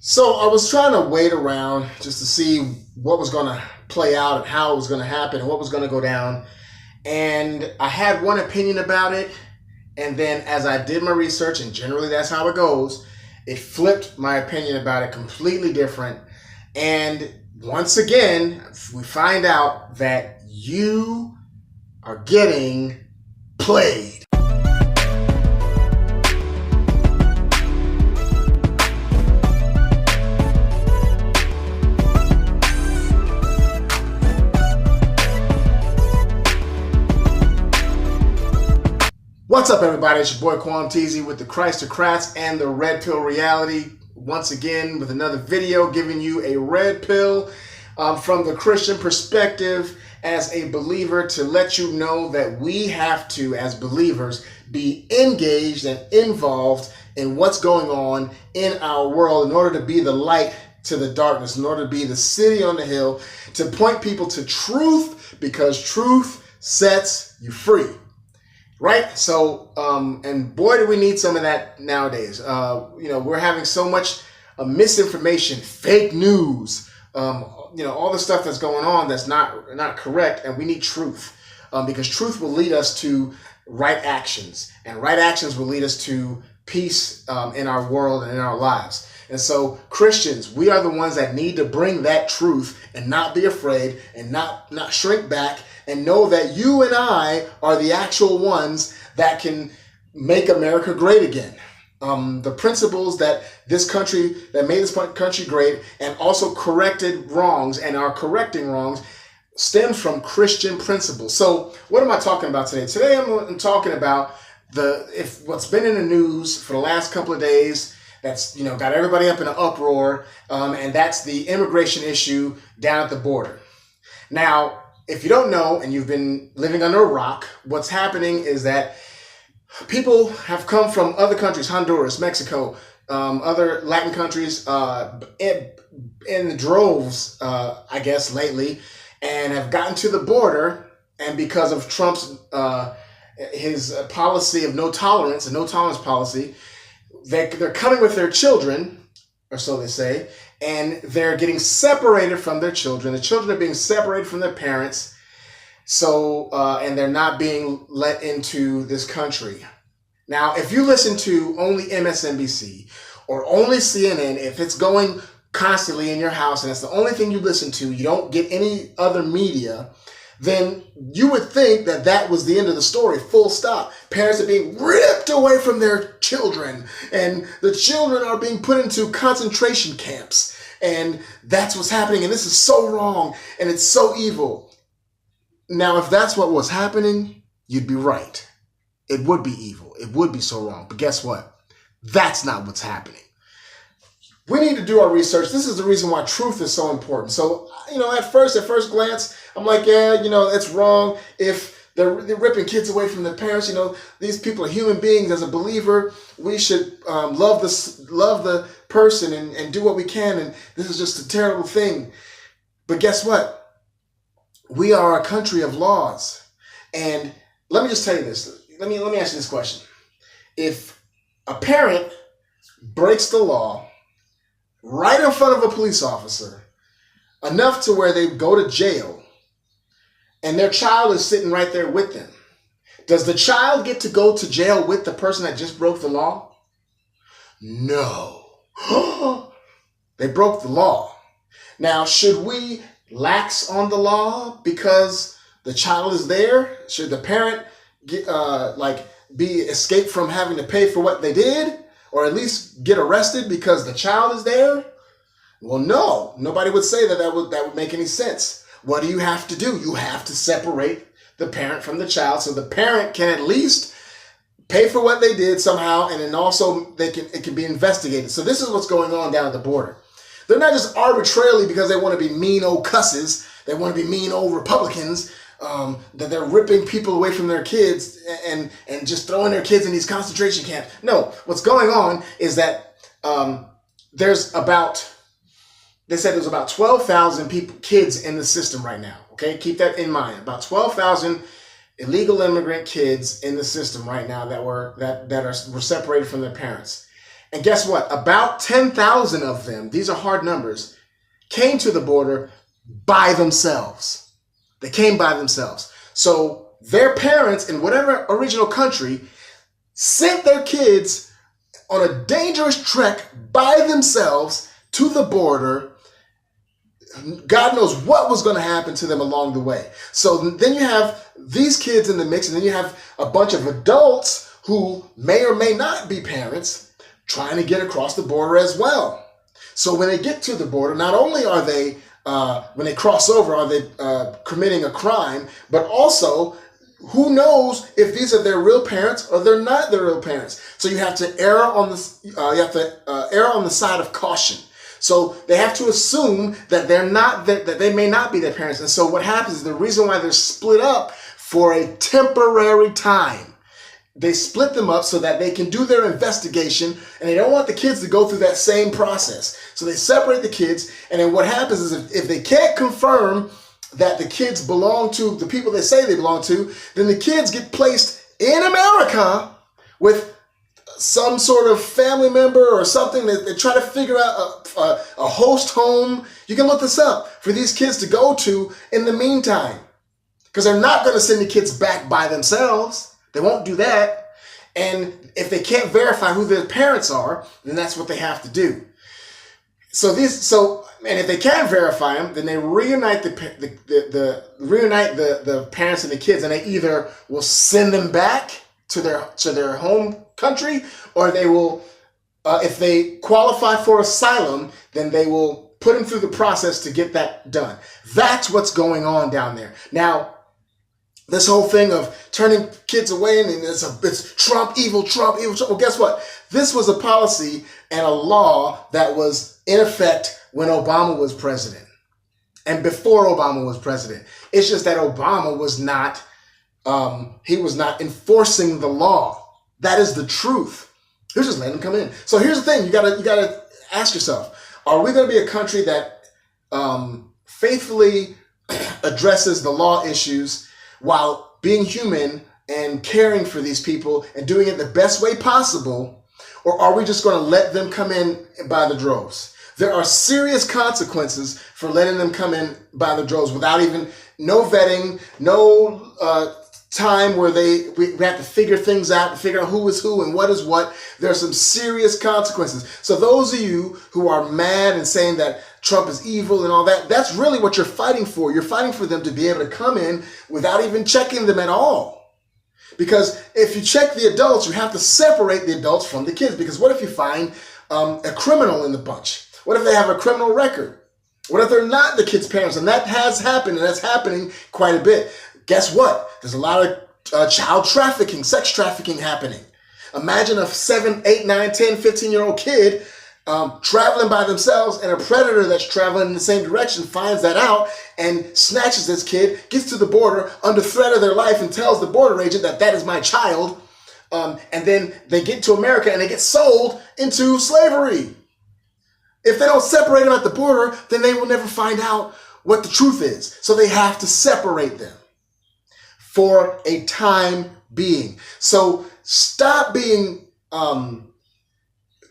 So I was trying to wait around just to see what was going to play out and how it was going to happen and what was going to go down. And I had one opinion about it. And then as I did my research, and generally that's how it goes, it flipped my opinion about it completely different. And once again, we find out that you are getting played. What's up, everybody? It's your boy Quam Teasy with the Christocrats and the Red Pill Reality. Once again with another video giving you a red pill from the Christian perspective as a believer, to let you know that we have to, as believers, be engaged and involved in what's going on in our world in order to be the light to the darkness, in order to be the city on the hill, to point people to truth, because truth sets you free. Right? So, and boy, do we need some of that nowadays. We're having so much misinformation, fake news, all the stuff that's going on that's not correct, and we need truth, because truth will lead us to right actions, and right actions will lead us to peace in our world and in our lives. And so Christians, we are the ones that need to bring that truth and not be afraid and not shrink back, and know that you and I are the actual ones that can make America great again. The principles that made this country great and also corrected wrongs and are correcting wrongs stem from Christian principles. So what am I talking about today? Today I'm talking about what's been in the news for the last couple of days that's got everybody up in an uproar, and that's the immigration issue down at the border. Now, if you don't know and you've been living under a rock, what's happening is that people have come from other countries, Honduras, Mexico, other Latin countries, in the droves, I guess, lately, and have gotten to the border. And because of Trump's his policy of no tolerance, a no tolerance policy, they're coming with their children, or so they say, and they're getting separated from their children. The children are being separated from their parents, so and they're not being let into this country. Now, if you listen to only MSNBC or only CNN, if it's going constantly in your house and it's the only thing you listen to, you don't get any other media, then you would think that that was the end of the story, full stop. Parents are being ripped away from their children, and the children are being put into concentration camps, and that's what's happening, and this is so wrong, and it's so evil. Now, if that's what was happening, you'd be right. It would be evil. It would be so wrong. But guess what? That's not what's happening. We need to do our research. This is the reason why truth is so important. So, at first glance, I'm like, yeah, it's wrong if they're ripping kids away from their parents. These people are human beings. As a believer, we should love the person and do what we can. And this is just a terrible thing. But guess what? We are a country of laws. And let me just tell you this. Let me ask you this question. If a parent breaks the law right in front of a police officer, enough to where they go to jail, and their child is sitting right there with them, does the child get to go to jail with the person that just broke the law? No. They broke the law. Now, should we lax on the law because the child is there? Should the parent get be escaped from having to pay for what they did, or at least get arrested because the child is there? Well, no. Nobody would say that would make any sense. What do you have to do? You have to separate the parent from the child, so the parent can at least pay for what they did somehow, and then also it can be investigated. So this is what's going on down at the border. They're not just arbitrarily, because they want to be mean old cusses, they want to be mean old Republicans, that they're ripping people away from their kids and just throwing their kids in these concentration camps. No, what's going on is that they said there's about 12,000 kids in the system right now. Okay, keep that in mind. About 12,000 illegal immigrant kids in the system right now that were separated from their parents. And guess what? About 10,000 of them, these are hard numbers, came to the border by themselves. They came by themselves. So their parents in whatever original country sent their kids on a dangerous trek by themselves to the border. God knows what was going to happen to them along the way. So then you have these kids in the mix, and then you have a bunch of adults who may or may not be parents trying to get across the border as well. So when they get to the border, not only are they, when they cross over, are they committing a crime, but also who knows if these are their real parents or they're not their real parents. So you have to err on the side of caution. So they have to assume that they're not that they may not be their parents. And so what happens is the reason why they're split up for a temporary time. They split them up so that they can do their investigation, and they don't want the kids to go through that same process. So they separate the kids, and then what happens is if they can't confirm that the kids belong to the people they say they belong to, then the kids get placed in America with some sort of family member or something that they try to figure out a host home. You can look this up for these kids to go to in the meantime, because they're not going to send the kids back by themselves. They won't do that. And if they can't verify who their parents are, then that's what they have to do. And if they can verify them, then they reunite the parents and the kids, and they either will send them back to their home country, or they will, if they qualify for asylum, then they will put them through the process to get that done. That's what's going on down there. Now, this whole thing of turning kids away and it's Trump, evil Trump. Well, guess what? This was a policy and a law that was in effect when Obama was president and before Obama was president. It's just that Obama was not, he was not enforcing the law. That is the truth. He was just letting them come in. So here's the thing. You gotta ask yourself, are we going to be a country that faithfully addresses the law issues while being human and caring for these people and doing it the best way possible? Or are we just going to let them come in by the droves? There are serious consequences for letting them come in by the droves without even no vetting, no time where we have to figure things out and figure out who is who and what is what. There are some serious consequences. So those of you who are mad and saying that Trump is evil and all that, that's really what you're fighting for. You're fighting for them to be able to come in without even checking them at all. Because if you check the adults, you have to separate the adults from the kids. Because what if you find a criminal in the bunch? What if they have a criminal record? What if they're not the kids' parents? And that has happened, and that's happening quite a bit. Guess what? There's a lot of child trafficking, sex trafficking happening. Imagine a 7, 8, 9, 10, 15-year-old kid traveling by themselves, and a predator that's traveling in the same direction finds that out and snatches this kid, gets to the border under threat of their life, and tells the border agent that is my child. And then they get to America and they get sold into slavery. If they don't separate them at the border, then they will never find out what the truth is. So they have to separate them for a time being. So stop being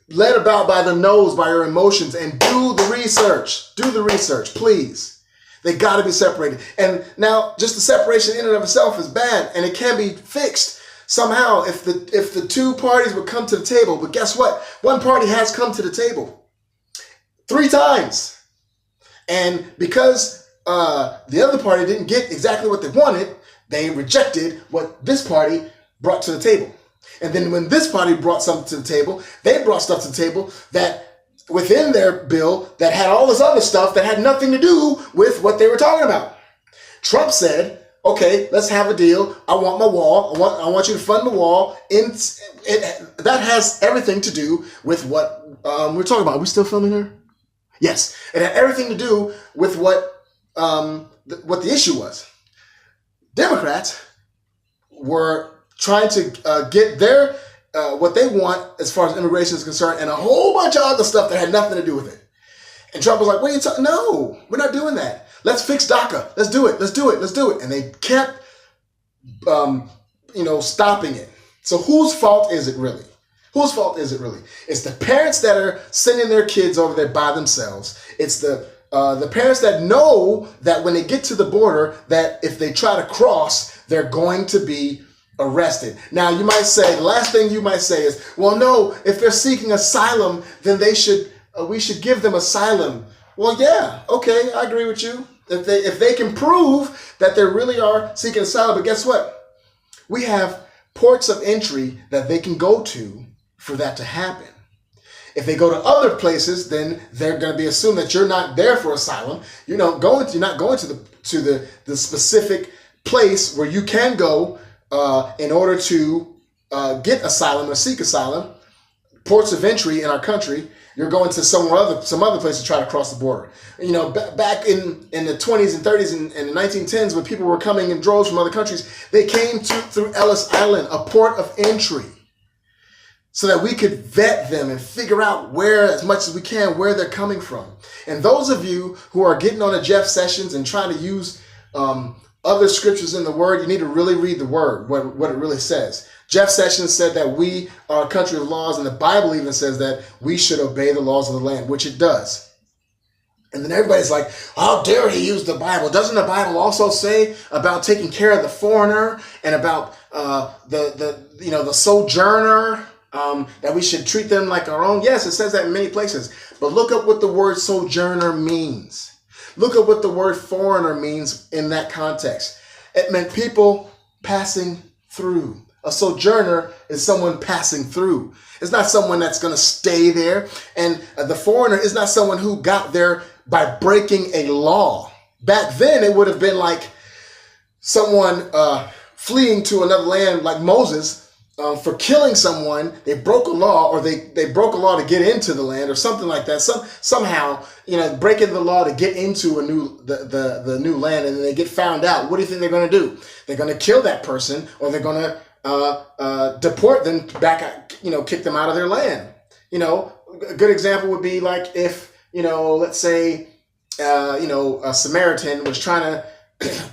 led about by the nose, by your emotions, and do the research. Do the research, please. They got to be separated. And now, just the separation in and of itself is bad, and it can be fixed somehow if the two parties would come to the table. But guess what? One party has come to the table 3 times. And because the other party didn't get exactly what they wanted, they rejected what this party brought to the table. And then when this party brought something to the table, they brought stuff to the table that within their bill that had all this other stuff that had nothing to do with what they were talking about. Trump said, okay, let's have a deal. I want my wall. I want you to fund the wall. That has everything to do with what we're talking about. Are we still filming her? Yes. It had everything to do with what the issue was. Democrats were trying to get their what they want as far as immigration is concerned, and a whole bunch of other stuff that had nothing to do with it. And Trump was like, what are you talking? No, we're not doing that. Let's fix DACA. Let's do it. Let's do it. Let's do it. And they kept, stopping it. So whose fault is it really? Whose fault is it really? It's the parents that are sending their kids over there by themselves. It's the parents that know that when they get to the border, that if they try to cross, they're going to be arrested. Now, you might say, the last thing you might say is, well, no, if they're seeking asylum, then we should give them asylum. Well, yeah, okay, I agree with you. If they can prove that they really are seeking asylum, but guess what? We have ports of entry that they can go to for that to happen. If they go to other places, then they're going to be assumed that you're not there for asylum. You're not going to the specific place where you can go in order to get asylum or seek asylum. Ports of entry in our country, you're going to some other place to try to cross the border. You know, back in the 20s and 30s and the 1910s, when people were coming in droves from other countries, they came through Ellis Island, a port of entry, so that we could vet them and figure out as much as we can, where they're coming from. And those of you who are getting on a Jeff Sessions and trying to use other scriptures in the Word, you need to really read the Word, what it really says. Jeff Sessions said that we are a country of laws, and the Bible even says that we should obey the laws of the land, which it does. And then everybody's like, how dare he use the Bible? Doesn't the Bible also say about taking care of the foreigner and about the sojourner? That we should treat them like our own? Yes, it says that in many places. But look up what the word sojourner means. Look at what the word foreigner means in that context. It meant people passing through. A sojourner is someone passing through. It's not someone that's going to stay there. And the foreigner is not someone who got there by breaking a law. Back then, it would have been like someone fleeing to another land like Moses for killing someone. They broke a law, or they broke a law to get into the land, or something like that. Somehow, breaking the law to get into the new land, and then they get found out. What do you think they're going to do? They're going to kill that person, or they're going to deport them back, kick them out of their land. A good example would be like if, let's say, a Samaritan was trying to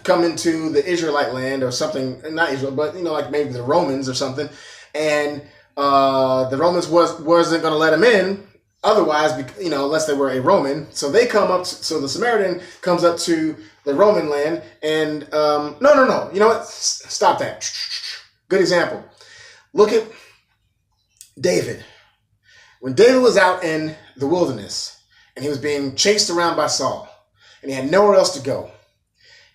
come into the Israelite land or something, not Israel, but, like maybe the Romans or something. And the Romans wasn't going to let him in otherwise, unless they were a Roman. So they come up, so the Samaritan comes up to the Roman land and, no. You know what? Stop that. Good example. Look at David. When David was out in the wilderness and he was being chased around by Saul and he had nowhere else to go,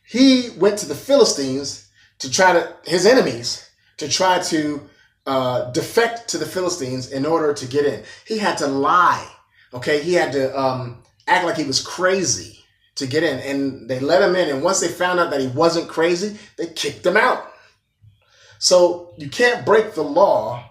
he went to the Philistines his enemies, to try to defect to the Philistines in order to get in. He had to lie. Okay. He had to act like he was crazy to get in, and they let him in. And once they found out that he wasn't crazy, they kicked him out. So you can't break the law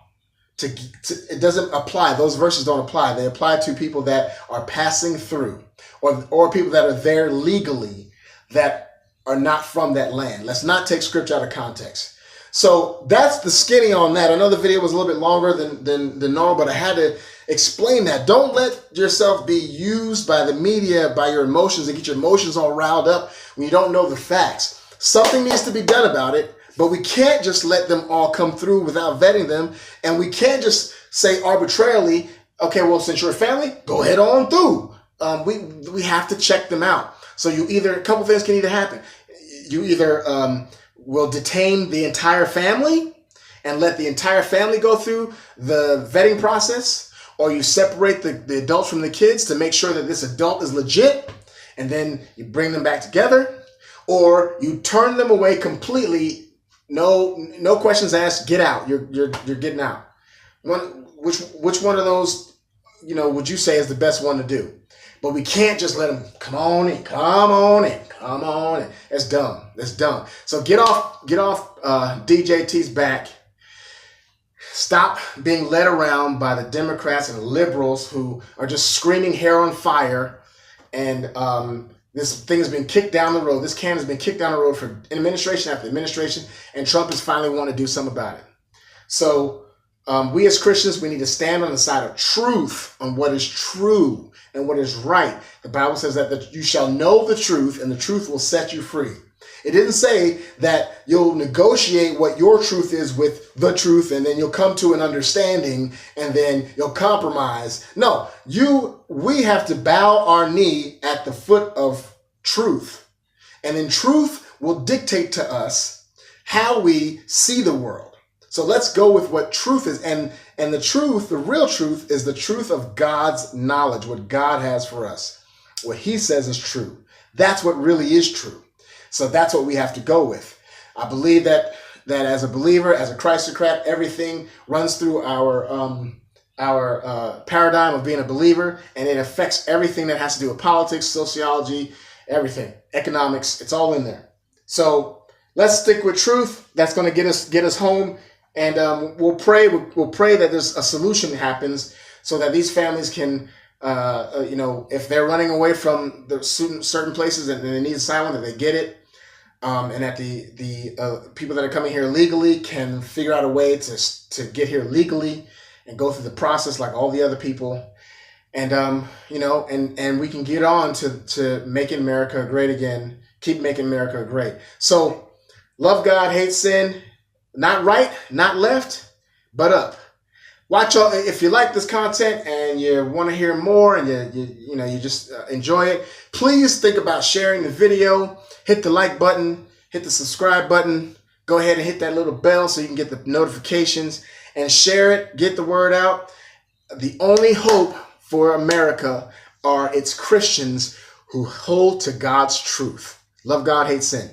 it doesn't apply. Those verses don't apply. They apply to people that are passing through, or people that are there legally that are not from that land. Let's not take scripture out of context. So that's the skinny on that. I know the video was a little bit longer than normal, but I had to explain that. Don't let yourself be used by the media, by your emotions, and get your emotions all riled up when you don't know the facts. Something needs to be done about it. But we can't just let them all come through without vetting them. And we can't just say arbitrarily, okay, well, since you're a family, go ahead on through. We have to check them out. So a couple things can either happen. You either will detain the entire family and let the entire family go through the vetting process, or you separate the adults from the kids to make sure that this adult is legit, and then you bring them back together, or you turn them away completely. No questions asked. Get out. You're getting out. Which one of those, would you say is the best one to do? But we can't just let them come on in. That's dumb. So get off DJT's back. Stop being led around by the Democrats and the liberals who are just screaming hair on fire, and this thing has been kicked down the road. This can has been kicked down the road for administration after administration, and Trump is finally wanting to do something about it. So we as Christians, we need to stand on the side of truth, on what is true and what is right. The Bible says that you shall know the truth, and the truth will set you free. It didn't say that you'll negotiate what your truth is with the truth and then you'll come to an understanding and then you'll compromise. No, we have to bow our knee at the foot of truth. And then truth will dictate to us how we see the world. So let's go with what truth is. And the truth, the real truth, is the truth of God's knowledge, what God has for us. What he says is true. That's what really is true. So that's what we have to go with. I believe that as a believer, as a Christocrat, everything runs through our paradigm of being a believer, and it affects everything that has to do with politics, sociology, everything, economics. It's all in there. So let's stick with truth. That's going to get us home, and we'll pray that there's a solution that happens so that these families can. If they're running away from the certain places and they need asylum, that they get it, and that the people that are coming here legally can figure out a way to get here legally and go through the process like all the other people, and and we can get on to making America great again, keep making America great. So love God, hate sin, not right, not left, but up. Watch all, if you like this content and you want to hear more and you just enjoy it, please think about sharing the video. Hit the like button, hit the subscribe button, go ahead and hit that little bell so you can get the notifications, and share it, get the word out. The only hope for America are its Christians who hold to God's truth. Love God, hate sin.